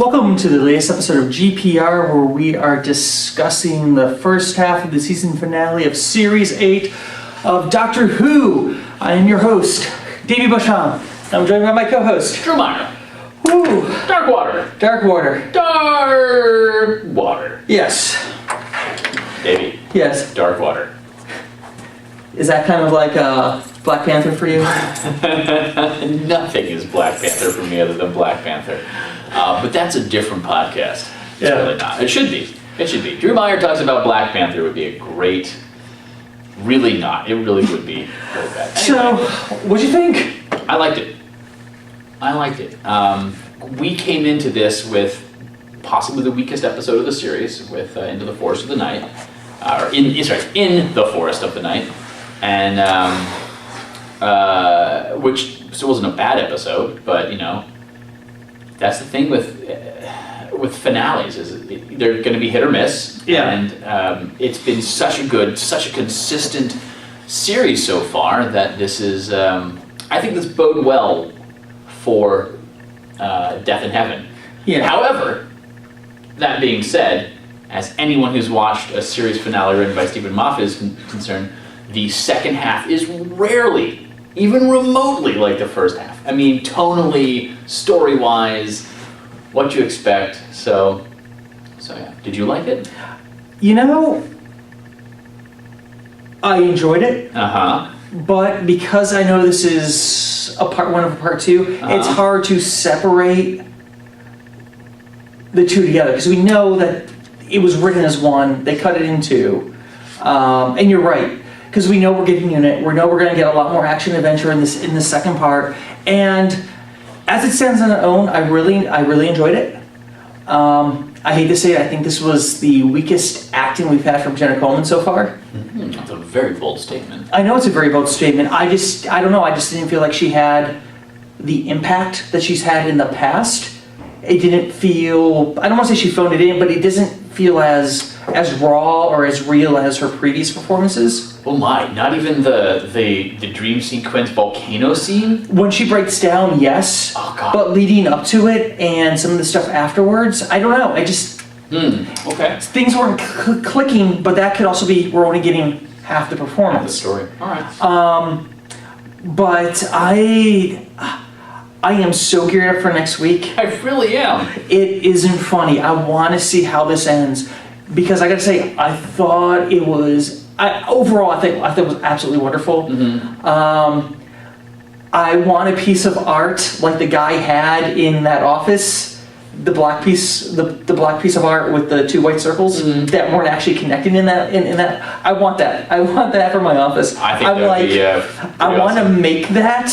Welcome to the latest episode of GPR, where we are discussing the first half of the season finale of Series 8 of Doctor Who. I am your host, Davey Beauchamp. I'm joined by my co-host, Drew Meyer. Woo! Darkwater. Darkwater. Darkwater. Yes. Davey. Yes. Darkwater. Is that kind of like Black Panther for you? Nothing is Black Panther for me other than Black Panther. But that's a different podcast. It's really not. It should be. It should be. Drew Meyer talks about Black Panther would be a great... Really not. It really would be really bad. So, what'd you think? I liked it. We came into this with possibly the weakest episode of the series, with Into the Forest of the Night. In the Forest of the Night. And, which still wasn't a bad episode, but, you know, that's the thing with finales, is they're going to be hit or miss. Yeah. And it's been such a consistent series so far that this is, I think this bode well for Death in Heaven. Yeah. However, that being said, as anyone who's watched a series finale written by Stephen Moffat is concerned, the second half is rarely, even remotely, like the first half. I mean, tonally, story-wise, what you expect. So yeah. Did you like it? You know, I enjoyed it. Uh-huh. But because I know this is a part one of a part two, it's hard to separate the two together, because we know that it was written as one, they cut it in two, and you're right, because we know we're getting unit, we know we're going to get a lot more action adventure in the second part, and as it stands on its own, I really enjoyed it. I hate to say it, I think this was the weakest acting we've had from Jenna Coleman so far. Mm-hmm. That's a very bold statement. I know it's a very bold statement. I don't know, I just didn't feel like she had the impact that she's had in the past. It didn't feel, I don't want to say she phoned it in, but it doesn't feel as raw or as real as her previous performances. Oh my, not even the dream sequence volcano scene? When she breaks down, yes. Oh God. But leading up to it and some of the stuff afterwards, I don't know. I just... Okay. Things weren't clicking, but that could also be, we're only getting half the performance. Half the story. All right. But I am so geared up for next week. I really am. It isn't funny. I want to see how this ends, because I got to say, I thought it was. Overall, I think it was absolutely wonderful. Mm-hmm. I want a piece of art like the guy had in that office. The black piece of art with the two white circles that weren't actually connected in that. I want that. I want that for my office. I think that would be I want to make that.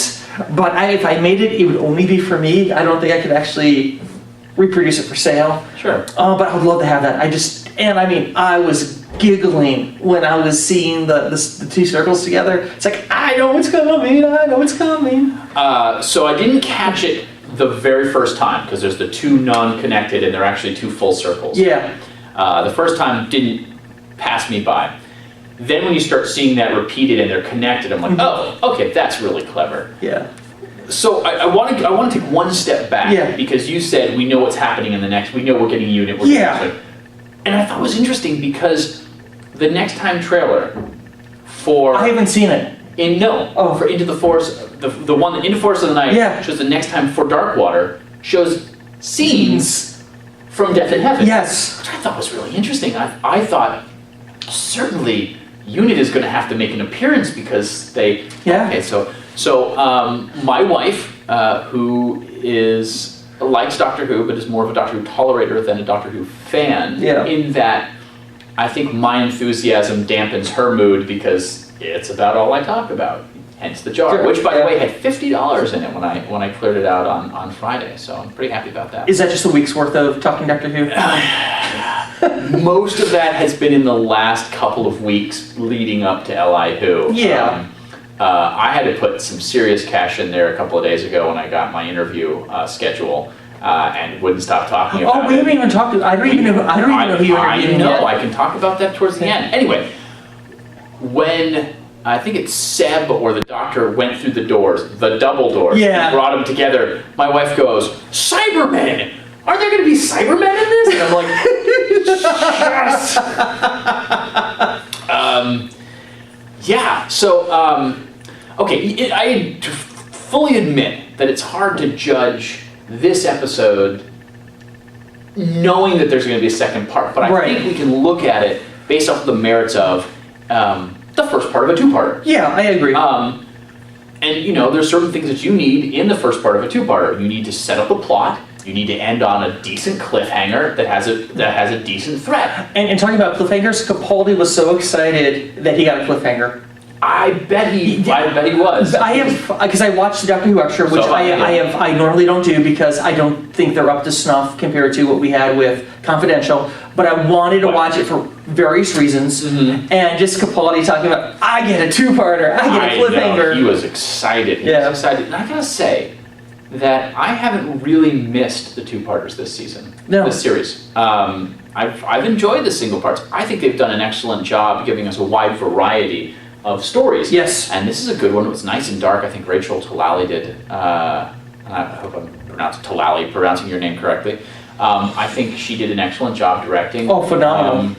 But if I made it, it would only be for me. I don't think I could actually reproduce it for sale. Sure. But I would love to have that. I was giggling when I was seeing the two circles together. It's like, I know it's coming. So I didn't catch it the very first time, because there's the two non-connected and they're actually two full circles. Yeah. The first time didn't pass me by. Then when you start seeing that repeated and they're connected, I'm like, oh, okay, that's really clever. Yeah. So I want to take one step back, because you said we know what's happening in the next. We know we're getting a unit. And I thought it was interesting because the next time trailer for I haven't seen it. For Into the Forest, the one that Into the Forest of the Night shows the next time for Darkwater shows scenes from Death in Heaven. Yes. Which I thought was really interesting. I thought certainly Unit is going to have to make an appearance because they... Yeah. Okay, so my wife, who likes Doctor Who, but is more of a Doctor Who tolerator than a Doctor Who fan, in that I think my enthusiasm dampens her mood because it's about all I talk about. Hence the jar, which by the way had $50 in it when I cleared it out on Friday, so I'm pretty happy about that. Is that just a week's worth of talking Doctor Who? Most of that has been in the last couple of weeks leading up to Li Who. Yeah. I had to put some serious cash in there a couple of days ago when I got my interview schedule, and wouldn't stop talking about it. Oh, we haven't even talked. I don't even know who you interviewed yet. I can talk about that towards the end. Anyway, when I think it's Seb or the doctor went through the doors, the double doors, and brought them together, my wife goes, "Cybermen! are there going to be Cybermen in this? And I'm like, yes. Yeah. So, okay, I fully admit that it's hard to judge this episode knowing that there's going to be a second part, but I think we can look at it based off of the merits of the first part of a two-parter. Yeah, I agree. And you know, there's certain things that you need in the first part of a two-parter. You need to set up a plot. You need to end on a decent cliffhanger that has a decent threat. And talking about cliffhangers, Capaldi was so excited that he got a cliffhanger. I bet he was. I have, because I watched the Doctor Who extra, which I normally don't do because I don't think they're up to snuff compared to what we had with Confidential. But I wanted to watch it for various reasons, and just Capaldi talking about, I get a two-parter, I get a cliffhanger. He was excited. He was excited, and I gotta say that I haven't really missed the two-parters this season. No. This series. I've enjoyed the single parts. I think they've done an excellent job giving us a wide variety of stories. Yes. And this is a good one. It was nice and dark. I think Rachel Talali did. I hope I'm pronouncing your name correctly. I think she did an excellent job directing. Oh, phenomenal.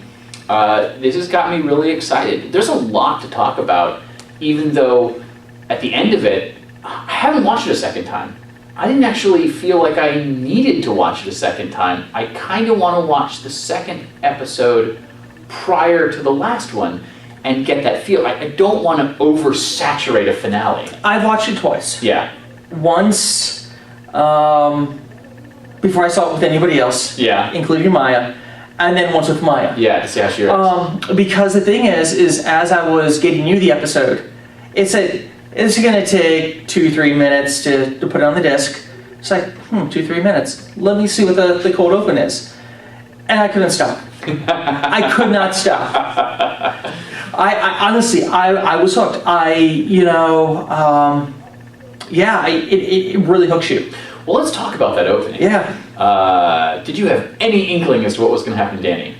This has got me really excited. There's a lot to talk about, even though at the end of it, I haven't watched it a second time. I didn't actually feel like I needed to watch it a second time. I kind of want to watch the second episode prior to the last one and get that feel. I don't want to oversaturate a finale. I've watched it twice. Yeah. Once, before I saw it with anybody else, including Maya, and then once with Maya. Yeah, to see how she reacts. Because the thing is as I was getting you the episode, it said, it's going to take 2-3 minutes to put it on the disc. It's like, 2-3 minutes. Let me see what the cold open is. And I couldn't stop. I could not stop. I honestly, I was hooked. It really hooks you. Well, let's talk about that opening. Yeah. Did you have any inkling as to what was going to happen to Danny?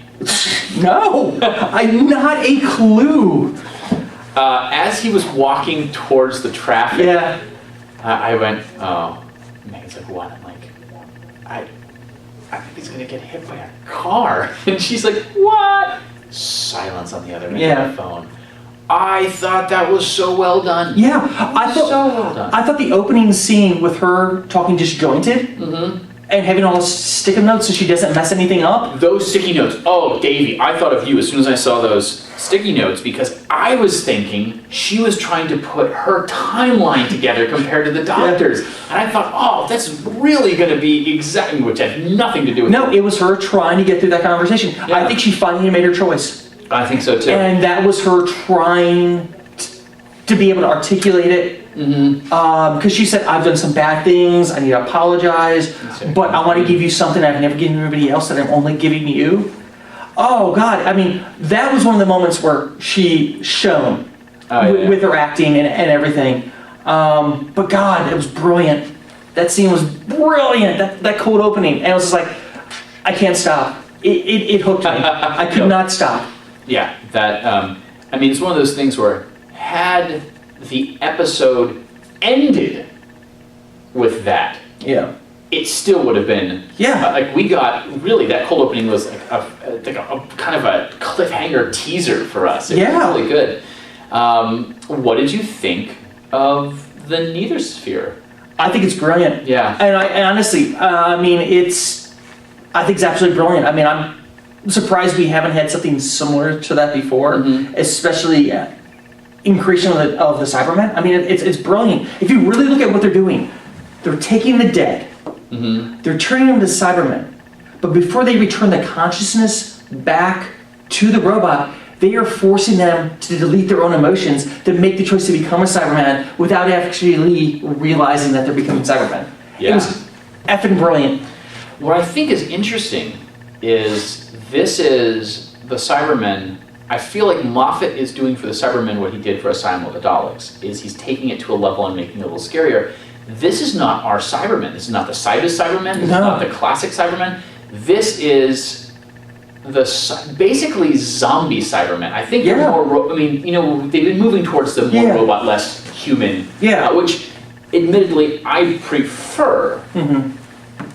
No, not a clue. As he was walking towards the traffic, I went, oh, Megan's like, what? I'm like, I think he's gonna get hit by a car. And she's like, what? Silence on the other end of the phone. I thought that was so well done. Yeah, I thought the opening scene with her talking disjointed and having all those sticky notes so she doesn't mess anything up. Those sticky notes. Oh, Davey, I thought of you as soon as I saw those sticky notes because I was thinking she was trying to put her timeline together compared to the doctor's. And I thought, oh, that's really going to be exactly, which had nothing to do with it was her trying to get through that conversation. Yeah. I think she finally made her choice. I think so too. And that was her trying to be able to articulate it. Because she said, I've done some bad things, I need to apologize, but I want to give you something I've never given anybody else that I'm only giving you. Oh God, I mean, that was one of the moments where she shone with her acting and everything. But God, it was brilliant. That scene was brilliant, that cold opening. And it was just like, I can't stop. It hooked me. I could not stop. Yeah, I mean, it's one of those things where had the episode ended with that, it still would have been, like we got, really, that cold opening was like a kind of a cliffhanger teaser for us. It was really good. What did you think of the Neither Sphere? I think it's brilliant. Yeah. And I honestly, I think it's absolutely brilliant. I mean, I'm surprised we haven't had something similar to that before, especially increasing of the Cybermen. I mean, it's brilliant. If you really look at what they're doing, they're taking the dead, they're turning them to Cybermen, but before they return the consciousness back to the robot, they are forcing them to delete their own emotions to make the choice to become a Cyberman without actually realizing that they're becoming Cybermen. It was effing brilliant. What I think is interesting is this is the Cybermen. I feel like Moffat is doing for the Cybermen what he did for Asylum of the Daleks, is he's taking it to a level and making it a little scarier. This is not our Cybermen. This is not the Cybus Cybermen. This is not the classic Cybermen. This is basically zombie Cybermen. I think they're more, they've been moving towards the more robot, less human, which admittedly I prefer.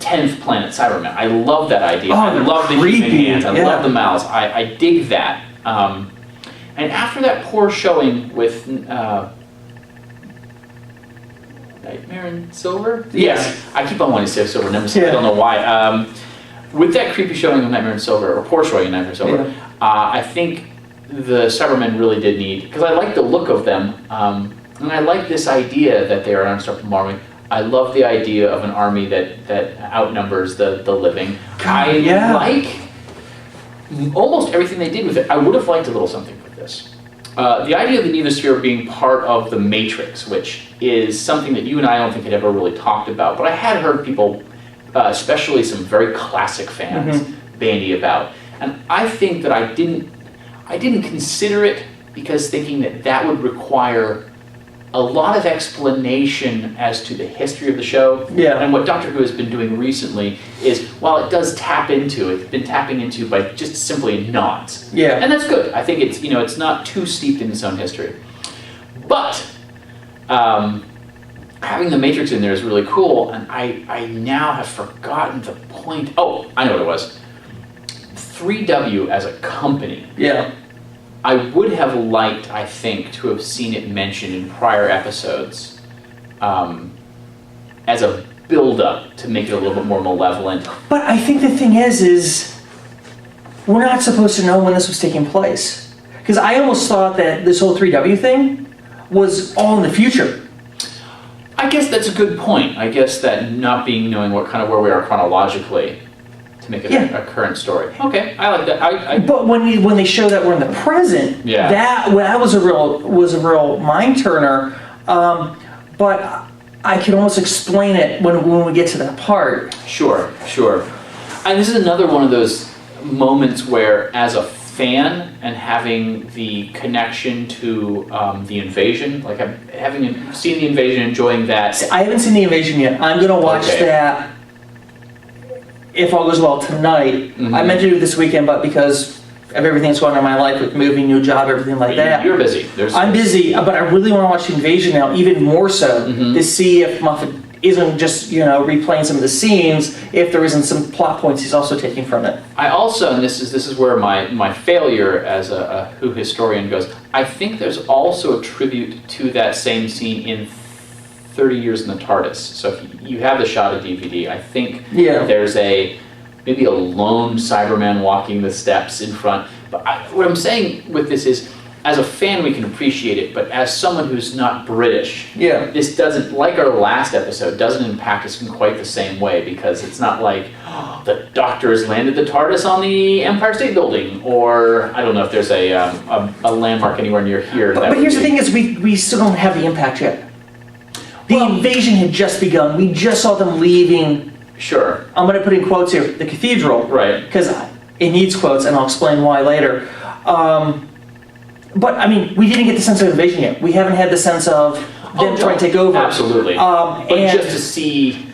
10th planet Cybermen. I love that idea. Oh, I they're love the creepy. human hands. I Yeah. love the mouths. I dig that. And after that poor showing with Nightmare in Silver? Yes. I keep on wanting to say Silver Nemesis. I don't know why. With that creepy showing of Nightmare in Silver, or poor showing of Nightmare in Silver, I think the Cybermen really did need, because I like the look of them, and I like this idea that they are an unstoppable army. I love the idea of an army that outnumbers the living. I like almost everything they did with it. I would have liked a little something with this. The idea of the Nevosphere being part of the Matrix, which is something that you and I don't think had ever really talked about, but I had heard people, especially some very classic fans, bandy about. And I think that I didn't consider it because thinking that would require a lot of explanation as to the history of the show. Yeah. And what Doctor Who has been doing recently is, while it does tap into, it's been tapping into by just simply nods. Yeah. And that's good. I think it's, it's not too steeped in its own history. But having the Matrix in there is really cool, and I now have forgotten the point. Oh, I know what it was. 3W as a company. Yeah. I would have liked, I think, to have seen it mentioned in prior episodes as a build-up to make it a little bit more malevolent. But I think the thing is we're not supposed to know when this was taking place. Because I almost thought that this whole 3W thing was all in the future. I guess that's a good point. I guess that not knowing where we are chronologically to make it a current story. Okay, I like that. But when they show that we're in the present, that was a real mind turner. But I can almost explain it when we get to that part. Sure. And this is another one of those moments where, as a fan and having the connection to the invasion, like having seen the invasion, enjoying that. I haven't seen the invasion yet. I'm going to watch that, if all goes well, tonight. I meant to do it this weekend, but because of everything that's going on in my life with moving, new job, everything like that. You're busy. I'm busy, but I really want to watch the invasion now, even more so, to see if Moffat isn't just, replaying some of the scenes, if there isn't some plot points he's also taking from it. I also, and this is where my failure as a Who historian goes, I think there's also a tribute to that same scene in 30 Years in the TARDIS. So if you have the shot of DVD, I think there's maybe a lone Cyberman walking the steps in front. But what I'm saying with this is, as a fan, we can appreciate it, but as someone who's not British, this doesn't, like our last episode, doesn't impact us in quite the same way, because it's not like, the Doctor has landed the TARDIS on the Empire State Building, or I don't know if there's a landmark anywhere near here. But here's the thing is, we still don't have the impact yet. The invasion had just begun. We just saw them leaving. Sure. I'm going to put in quotes here, the cathedral. Right. Because it needs quotes, and I'll explain why later. But, I mean, we didn't get the sense of invasion yet. We haven't had the sense of them trying to take over. Absolutely. But just to see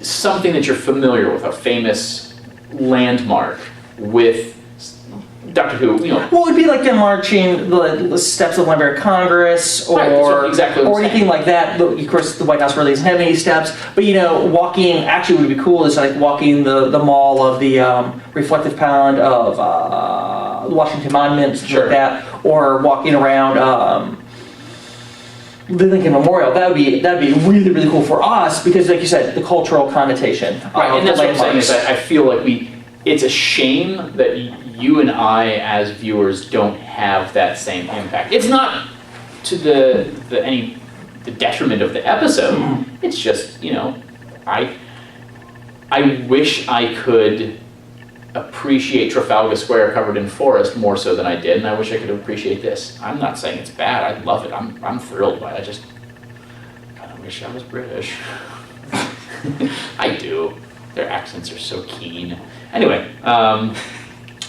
something that you're familiar with, a famous landmark with Doctor Who, Well, it'd be like them marching the steps of the Library of Congress, or anything like that. Of course, the White House really doesn't have any steps, but walking, actually what would be cool is like walking the mall of the Reflective Pound of the Washington Monument, something like that, or walking around the Lincoln Memorial. That'd be really, really cool for us, because like you said, the cultural connotation. Right, and that's what I'm saying is I feel like it's a shame that you and I, as viewers, don't have that same impact. It's not to the detriment of the episode. It's just, I wish I could appreciate Trafalgar Square covered in forest more so than I did, and I wish I could appreciate this. I'm not saying it's bad. I love it. I'm thrilled by it. I just kind of wish I was British. I do. Their accents are so keen. Anyway,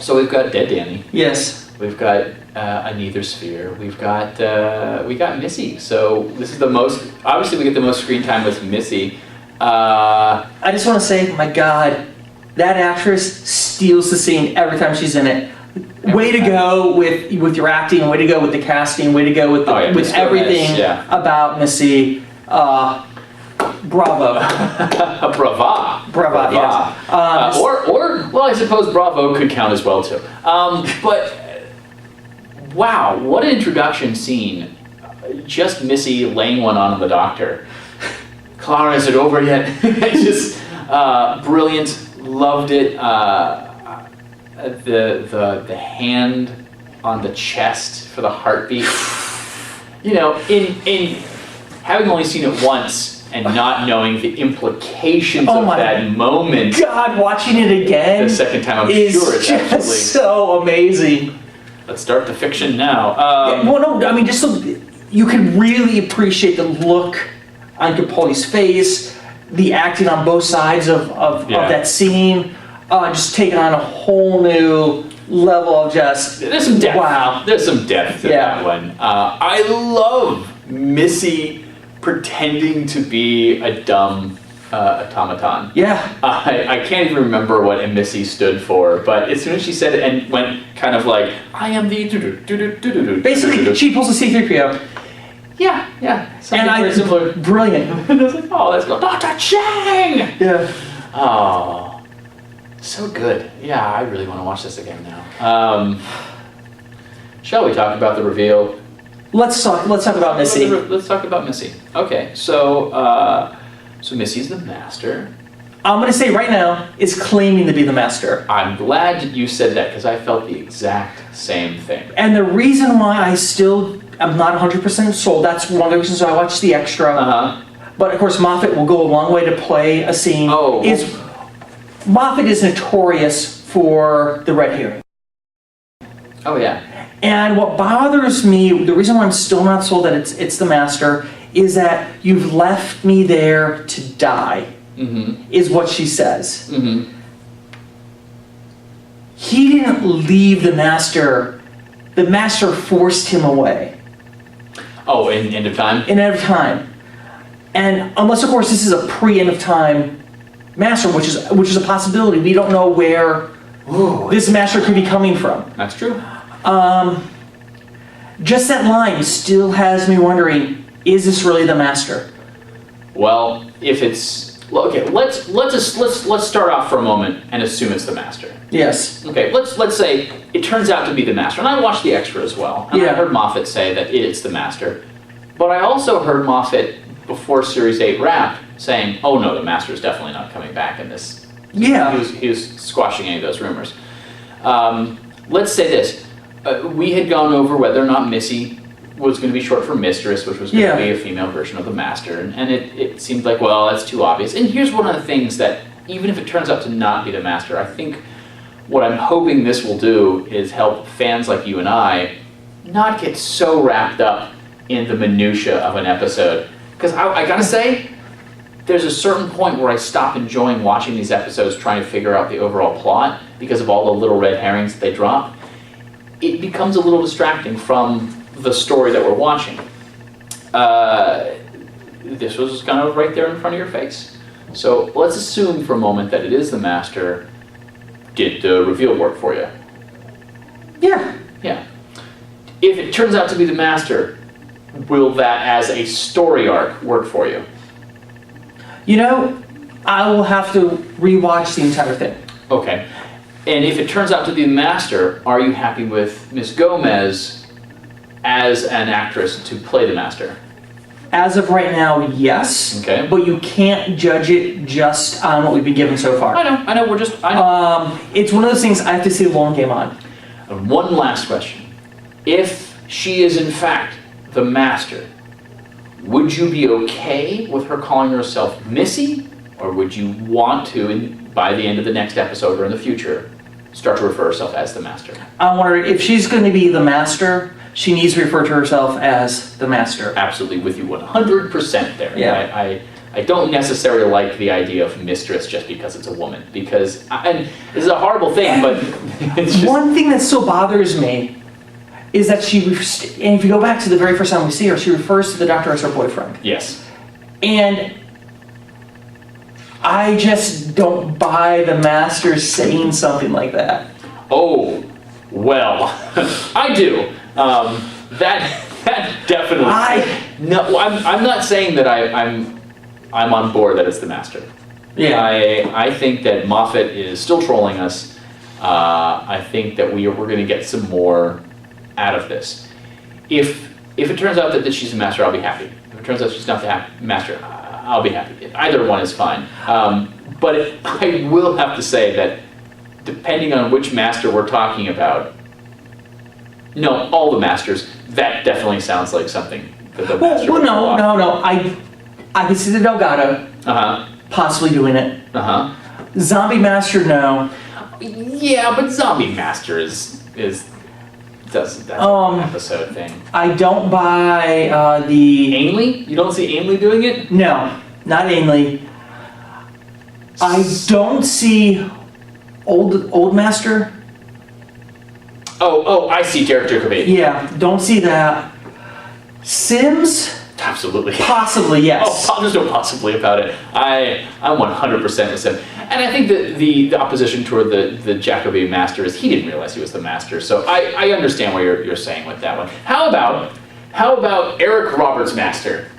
so we've got Dead Danny. Yes. We've got a Neither Sphere. We got Missy. So this is the most. Obviously, we get the most screen time with Missy. I just want to say, my God, that actress steals the scene every time she's in it. Way to go with your acting. Way to go with the casting. Way to go with with everything about Missy. Bravo. Brava, yes. Well, I suppose Bravo could count as well too. But wow, what an introduction scene! Just Missy laying one on the doctor. Clara, is it over yet? Just brilliant. Loved it. The hand on the chest for the heartbeat. You know, in having only seen it once and not knowing the implications of that moment. God, watching it again the second time, I'm is sure it's just actually so amazing. Let's start the fiction now. Well, no, I mean, just so you can really appreciate the look on Capaldi's face, the acting on both sides of that scene, just taking on a whole new level of just... There's some depth. Wow. There's some depth to that one. I love Missy pretending to be a dumb automaton. Yeah. I can't even remember what Missy stood for, but as soon as she said it and went kind of like, I am the... Basically, she pulls a C-3PO. Yeah. Something very similar. Brilliant. And I was like, oh, let's go. Dr. Chang! Yeah. Oh, so good. Yeah, I really want to watch this again now. Shall we talk about the reveal? Let's talk about Missy. Let's talk about Missy. Okay, so Missy's the master. I'm going to say right now, is claiming to be the master. I'm glad you said that because I felt the exact same thing. And the reason why I still am not 100% sold, that's one of the reasons why I watched the extra. But of course, Moffat will go a long way to play a scene. Moffat is notorious for the red herring. Oh yeah. And what bothers me, the reason why I'm still not sold that it's the master, is that you've left me there to die, is what she says. He didn't leave the master. The master forced him away. Oh, in End of Time? In End of Time. And unless, of course, this is a pre-End of Time master, which is a possibility. We don't know where this master could be coming from. That's true. Just that line still has me wondering, is this really the master? Well, if it's... Okay, let's start off for a moment and assume it's the master. Yes. Okay, let's say it turns out to be the master. And I watched the extra as well. And I heard Moffat say that it's the master. But I also heard Moffat, before Series 8 wrapped, saying, oh no, the master is definitely not coming back in this. Yeah. He was squashing any of those rumors. Let's say this. We had gone over whether or not Missy was going to be short for mistress, which was going to be a female version of the master. And it seemed like, well, that's too obvious. And here's one of the things that, even if it turns out to not be the master, I think what I'm hoping this will do is help fans like you and I not get so wrapped up in the minutia of an episode. Because I gotta say, there's a certain point where I stop enjoying watching these episodes trying to figure out the overall plot because of all the little red herrings that they drop. It becomes a little distracting from the story that we're watching. This was kind of right there in front of your face. So let's assume for a moment that it is the master. Did the reveal work for you? Yeah. Yeah. If it turns out to be the master, will that as a story arc work for you? You know, I will have to rewatch the entire thing. Okay. And if it turns out to be the master, are you happy with Miss Gomez as an actress to play the master? As of right now, yes. Okay. But you can't judge it just on what we've been given so far. I know, it's one of those things I have to see the long game on. And one last question. If she is in fact the master, would you be okay with her calling herself Missy? Or would you want to, by the end of the next episode or in the future, start to refer herself as the master? I'm wondering, if she's going to be the master, she needs to refer to herself as the master. Absolutely with you 100% there. Yeah. I don't necessarily like the idea of mistress just because it's a woman. Because, and this is a horrible thing, but it's just... One thing that still bothers me is that and if you go back to the very first time we see her, she refers to the doctor as her boyfriend. Yes. And I just don't buy the master saying something like that. Oh, well, I do. That definitely. I'm not saying that I'm I'm on board that it's the Master. Yeah. I think that Moffat is still trolling us. I think that we're going to get some more out of this. If it turns out that she's the Master, I'll be happy. If it turns out she's not the Master, I'll be happy. Either one is fine. But I will have to say that depending on which Master we're talking about, no, all the Masters, that definitely sounds like something that the Master would pull off. No. I can see the Delgado possibly doing it. Zombie Master, no. Yeah, but Zombie Master does that's an episode thing. I don't buy the... Ainley? You don't see Ainley doing it? No, not Ainley. I don't see Old Master. Oh, I see Derek Jacobi. Yeah, don't see that. Sims? Absolutely. Possibly, yes. Oh, there's no possibly about it. I'm 100% with him. And I think that the opposition toward the Jacobi Master is he didn't realize he was the Master. So I understand what you're saying with that one. How about Eric Roberts Master?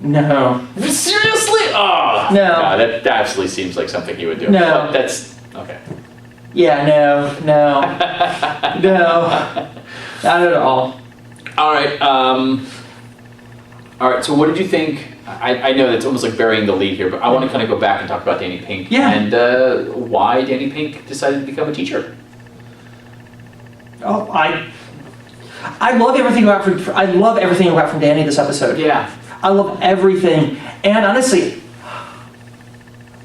No. Seriously? Oh. No. That absolutely seems like something he would do. No. But that's okay. Yeah, no. No. Not at all. All right, so what did you think? I know that's almost like burying the lead here, but I want to kind of go back and talk about Danny Pink and why Danny Pink decided to become a teacher. Oh, I love everything about from Danny this episode. Yeah. I love everything. And honestly,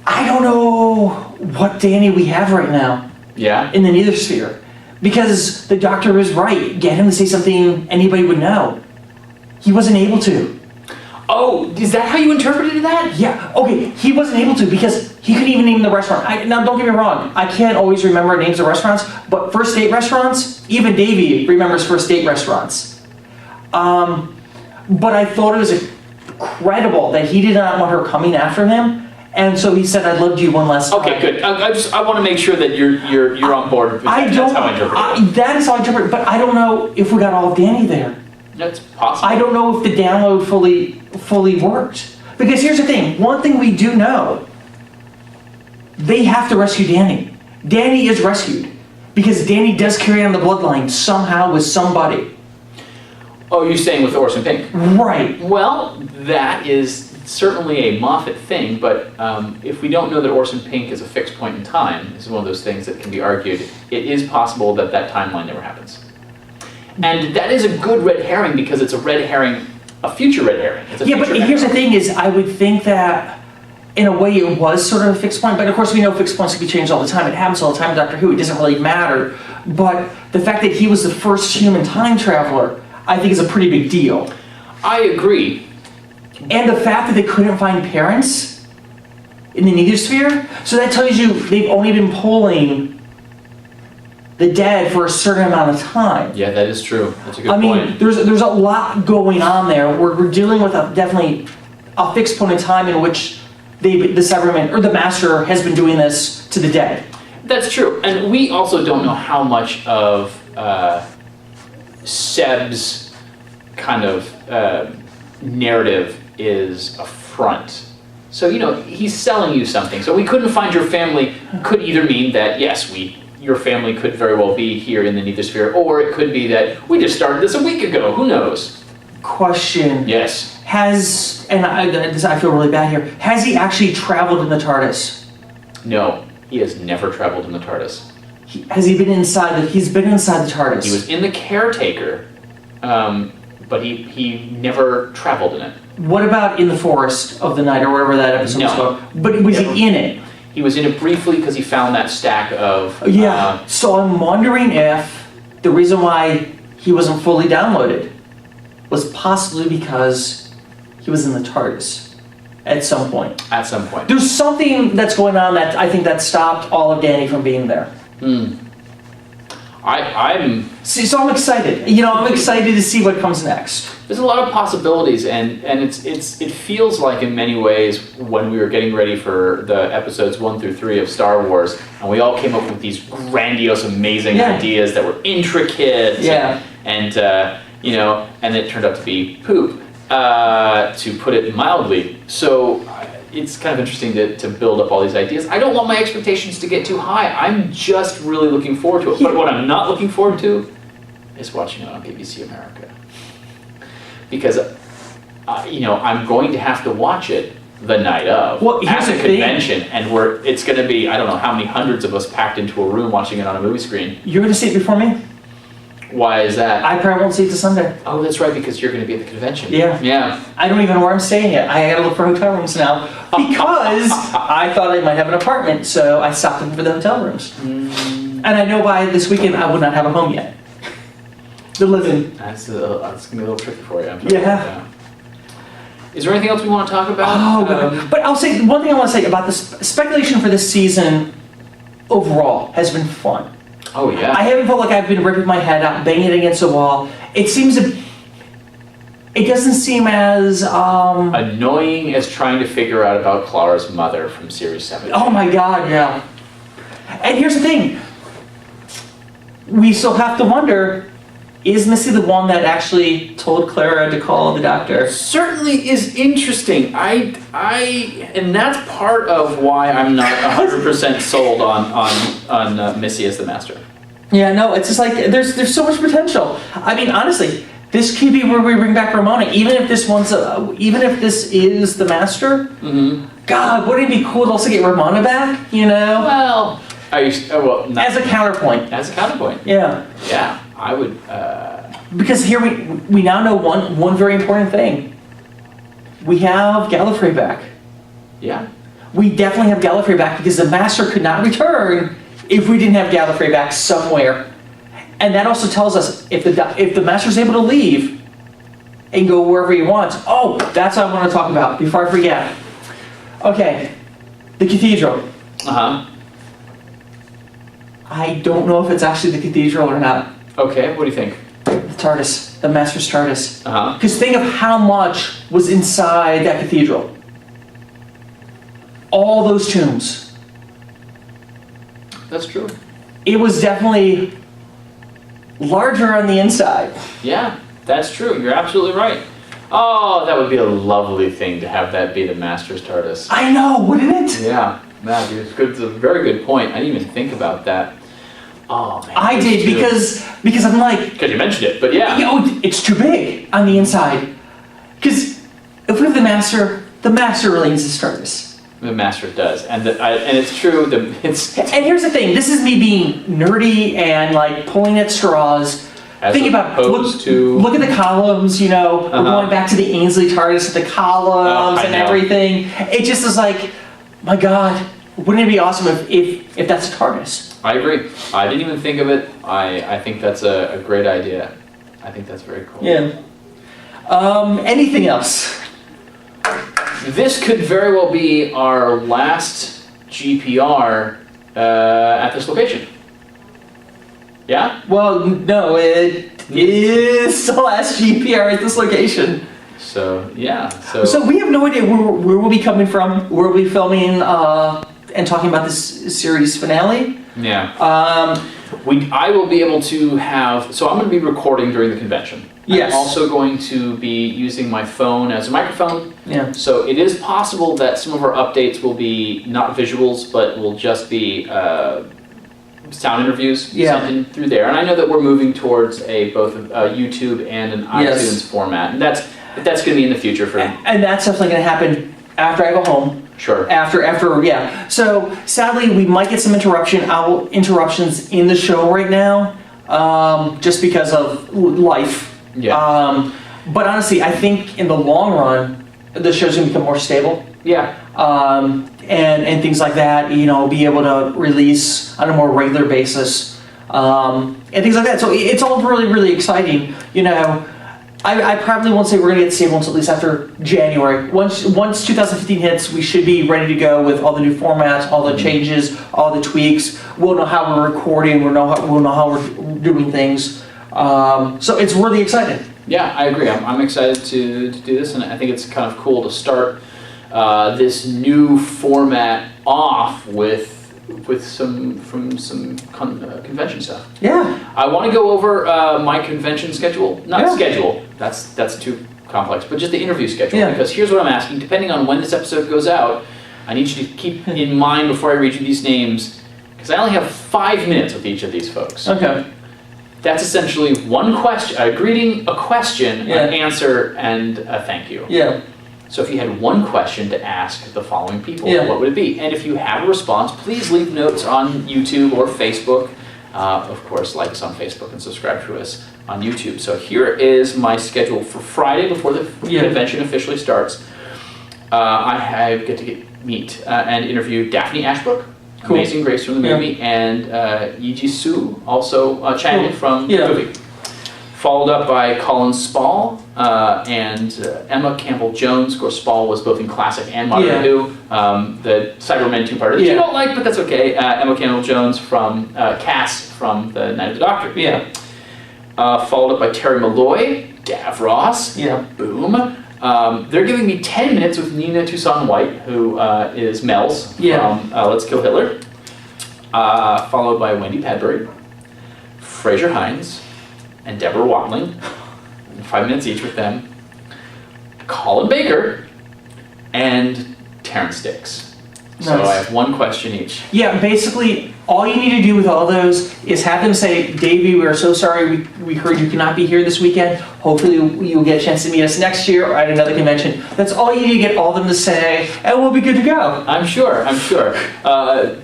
I don't know what Danny we have right now. Yeah. In the Neither Sphere. Because the Doctor is right. Get him to say something anybody would know. He wasn't able to. Oh, is that how you interpreted that? Yeah, okay, he wasn't able to because he couldn't even name the restaurant. Now, don't get me wrong, I can't always remember names of restaurants, but first date restaurants, even Davey remembers first date restaurants. But I thought it was incredible that he did not want her coming after him, and so he said, "I loved you one last time." Okay, good. I want to make sure that you're on board with that. That's how I interpret it. That is how I interpret it, but I don't know if we got all of Danny there. That's possible. I don't know if the download fully worked. Because here's the thing, one thing we do know, they have to rescue Danny. Danny is rescued. Because Danny does carry on the bloodline somehow with somebody. Oh, you're saying with Orson Pink? Right. Well, that is certainly a Moffat thing, but if we don't know that Orson Pink is a fixed point in time, this is one of those things that can be argued, it is possible that that timeline never happens. And that is a good red herring because it's a red herring, a future red herring. Yeah, but here's the thing is, I would think that in a way it was sort of a fixed point, but of course we know fixed points can be changed all the time. It happens all the time in Doctor Who, it doesn't really matter. But the fact that he was the first human time traveler, I think is a pretty big deal. I agree. And the fact that they couldn't find parents in the Neither Sphere, so that tells you they've only been pulling the dead for a certain amount of time. Yeah, that is true. That's a good point. I mean, there's a lot going on there. We're dealing with definitely a fixed point in time in which the Cyberman or the Master has been doing this to the dead. That's true, and we also don't know how much of Seb's kind of narrative is a front. So, he's selling you something. So we couldn't find your family could either mean that, yes, your family could very well be here in the Neither Sphere, or it could be that we just started this a week ago. Who knows? Question. Yes. I feel really bad here, has he actually traveled in the TARDIS? No, he has never traveled in the TARDIS. Has he been inside he's been inside the TARDIS? He was in the Caretaker, but he never traveled in it. What about in the Forest of the Night, or wherever that episode was called? But was he in it? He was in it briefly because he found that stack of... so I'm wondering if the reason why he wasn't fully downloaded was possibly because he was in the TARDIS at some point. At some point. There's something that's going on that I think that stopped all of Danny from being there. So I'm excited. I'm excited to see what comes next. There's a lot of possibilities, and it feels like in many ways when we were getting ready for the episodes 1 through 3 of Star Wars, and we all came up with these grandiose, amazing ideas that were intricate, and it turned out to be poop, to put it mildly. So it's kind of interesting to build up all these ideas. I don't want my expectations to get too high. I'm just really looking forward to it. But what I'm not looking forward to is watching it on BBC America. Because, I'm going to have to watch it the night of at the convention, and it's going to be, I don't know how many hundreds of us packed into a room watching it on a movie screen. You're going to see it before me? Why is that? I probably won't see it till Sunday. Oh, that's right, because you're going to be at the convention. Yeah. Yeah. I don't even know where I'm staying yet. I gotta look for hotel rooms now because I thought I might have an apartment, so I stopped looking for the hotel rooms. And I know by this weekend I would not have a home yet. The living. That's going to be a little tricky for you. I'm Yeah. Is there anything else we want to talk about? Oh, but I'll say, one thing I want to say about the speculation for this season overall has been fun. Oh, yeah. I haven't felt like I've been ripping my head out, banging it against a wall. It doesn't seem as... annoying as trying to figure out about Clara's mother from Series 7. Oh my god, yeah. And here's the thing. We still have to wonder, is Missy the one that actually told Clara to call the doctor? Certainly is interesting. And that's part of why I'm not 100% sold on Missy as the master. Yeah, no, it's just like, there's so much potential. I mean, honestly, this could be where we bring back Ramona, even if this is the master. Mm-hmm. God, wouldn't it be cool to also get Ramona back, Well, as a counterpoint. As a counterpoint. Yeah. Yeah, I would... Because here we now know one very important thing. We have Gallifrey back. Yeah. We definitely have Gallifrey back because the Master could not return if we didn't have Gallifrey back somewhere. And that also tells us if the Master's able to leave and go wherever he wants. Oh, that's what I want to talk about before I forget. Okay, the cathedral. Uh-huh. I don't know if it's actually the cathedral or not. Okay, what do you think? The TARDIS, the Master's TARDIS. Uh-huh. Because think of how much was inside that cathedral. All those tombs. That's true. It was definitely larger on the inside. Yeah, that's true. You're absolutely right. Oh, that would be a lovely thing to have that be the Master's TARDIS. I know, wouldn't it? Yeah, it's good. It's a very good point. I didn't even think about that. Oh man. I did because I'm like, because you mentioned it, but yeah. It's too big on the inside. Because if we have the Master really needs his TARDIS. The Master does, and it's true. And here's the thing: this is me being nerdy and like pulling at straws. Think about look at the columns. We're going back to the Ainsley TARDIS, the columns and everything. It just is like, my God, wouldn't it be awesome if that's a TARDIS? I agree. I didn't even think of it. I think that's a great idea. I think that's very cool. Yeah. Anything else? This could very well be our last GPR at this location. Yeah? Well, no, it is the last GPR at this location. So, yeah. So we have no idea where we'll be coming from, where we'll be filming and talking about this series finale. Yeah. I will be able to have... So I'm going to be recording during the convention. Yes. I'm also going to be using my phone as a microphone. Yeah. So it is possible that some of our updates will be not visuals, but will just be sound interviews sent in through there. And I know that we're moving towards both a YouTube and an iTunes format. And that's going to be in the future for... And that's definitely going to happen after I go home. Sure. After, yeah. So sadly, we might get some interruptions in the show right now, just because of life. Yeah. But honestly, I think in the long run, the show's gonna become more stable. Yeah. And things like that. Be able to release on a more regular basis, and things like that. So it's all really, really exciting. I probably won't say we're going to get stable until at least after January. Once 2015 hits, we should be ready to go with all the new formats, all the changes, all the tweaks. We'll know how we're recording. We'll know how we're doing things. So it's really exciting. Yeah, I agree. I'm excited to do this, and I think it's kind of cool to start this new format off with with some convention stuff. Yeah. I want to go over my convention schedule. Not Yeah. schedule. That's too complex. But just the interview schedule. Yeah. Because here's what I'm asking. Depending on when this episode goes out, I need you to keep in mind before I read you these names, because I only have 5 minutes with each of these folks. Okay. That's essentially one question, a greeting, a question, Yeah. an answer, and a thank you. Yeah. So if you had one question to ask the following people, Yeah. what would it be? And if you have a response, please leave notes on YouTube or Facebook. Of course, like us on Facebook and subscribe to us on YouTube. So here is my schedule for Friday before the convention officially starts. I get to meet and interview Daphne Ashbrook, Cool. Amazing Grace from the movie, and Yi Ji Soo, also Channing from the movie. Followed up by Colin Spall and Emma Campbell-Jones. Of course, Spall was both in classic and modern Who. The Cybermen two-parter that you don't like, but that's okay. Emma Campbell-Jones from Cass from The Night of the Doctor. Yeah. Followed up by Terry Malloy, Davros. Yeah. Boom. They're giving me 10 minutes with Nina Toussaint White, who is Mel's from Let's Kill Hitler. Followed by Wendy Padbury, Fraser Hines, and Deborah Watling. 5 minutes each with them. Colin Baker, and Terrence Dix. So Nice. I have one question each. Yeah, basically, all you need to do with all those is have them say, Davey, we are so sorry we heard you cannot be here this weekend. Hopefully you'll get a chance to meet us next year or at another convention. That's all you need to get all of them to say, and we'll be good to go. I'm sure.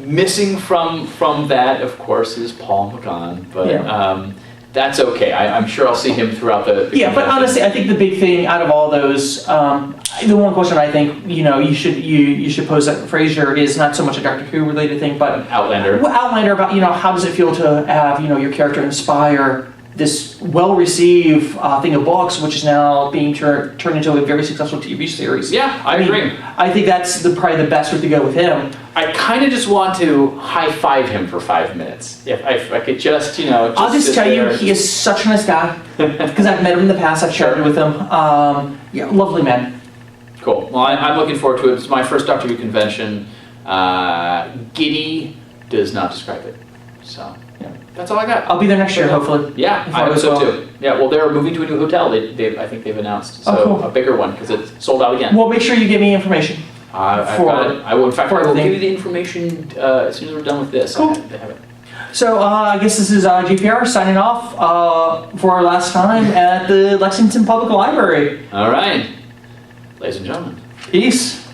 Missing from that, of course, is Paul McGann, but that's okay. I'm sure I'll see him throughout the Yeah, but convention. honestly, I think the big thing out of all those, the one question I think you should pose that Frasier is not so much a Doctor Who related thing, but Outlander. Outlander about how does it feel to have your character inspire this well-received thing of books, which is now being turned into a very successful TV series. Yeah, I agree. I think that's probably the best route to go with him. I kind of just want to high-five him for 5 minutes. If I could just, I'll just sit tell you, there. he is such a nice guy, because I've met him in the past, I've chatted with him. Lovely man. Cool. Well, I'm looking forward to it. It's my first Doctor Who convention. Giddy does not describe it. So, that's all I got. I'll be there next year, hopefully. Yeah, If I all hope goes so well. too. Yeah, well, they're moving to a new hotel. I think they've announced. So cool. a bigger one, because it's sold out again. Well, make sure you give me information. I've got it. I will, in fact, I will everything. give you the information as soon as we're done with this. Cool. They have it. So I guess this is GPR signing off for our last time at the Lexington Public Library. All right. Ladies and gentlemen. Peace.